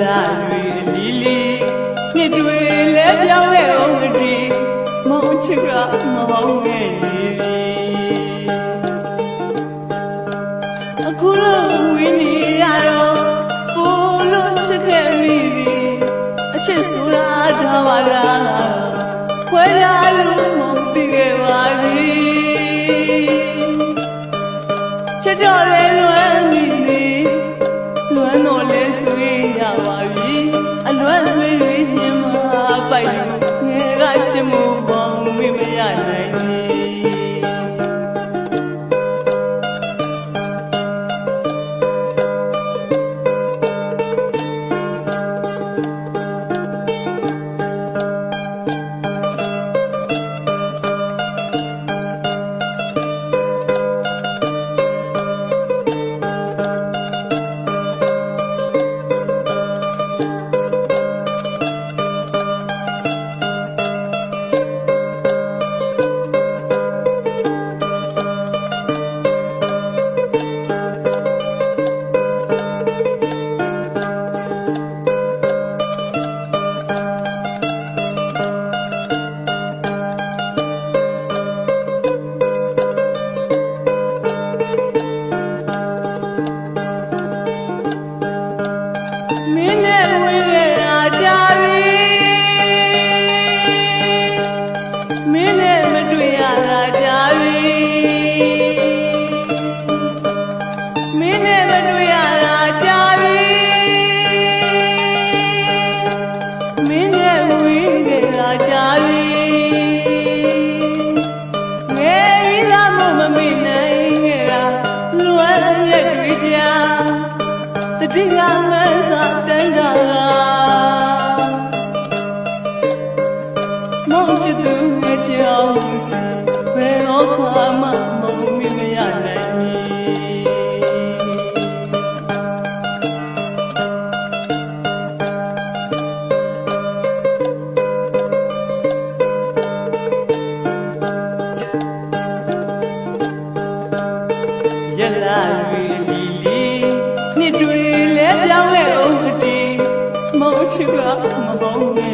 လာတွေလီလီနှစ်တွေလဲပြောင်းလဲအောင်မတည်မောင်ချစ်ကမဟောင်းငယ်နေပြီအခုလိုဝင်းနေရတော့ပို့လို့ချစ်ခဲ့မိသည်အချစ်ဆိုတာဒါပါလားခွဲရလို့မသိခဲ့ပါသည်ချစ်တော်လဲလွမ်းမိသည်လွမ်းတော်လဲဆွေးရပါပြီအလွမ်းဆွေးတွေညင်မှာပိုက်လို့ငယ်ကချစ်မှုပေါင်းမိမရနိုင်ဘူးဒီကမဆာတန်တာမောင်ချစ်သူငယ်ချေအောင်စီဘယ်တော့မှမမမရနိုင်ဘူးရလာရီလီလီနှစ်တွေလဲပြောင်းလဲအောင်မတည်မောင်ချစ်ကမပေါင်း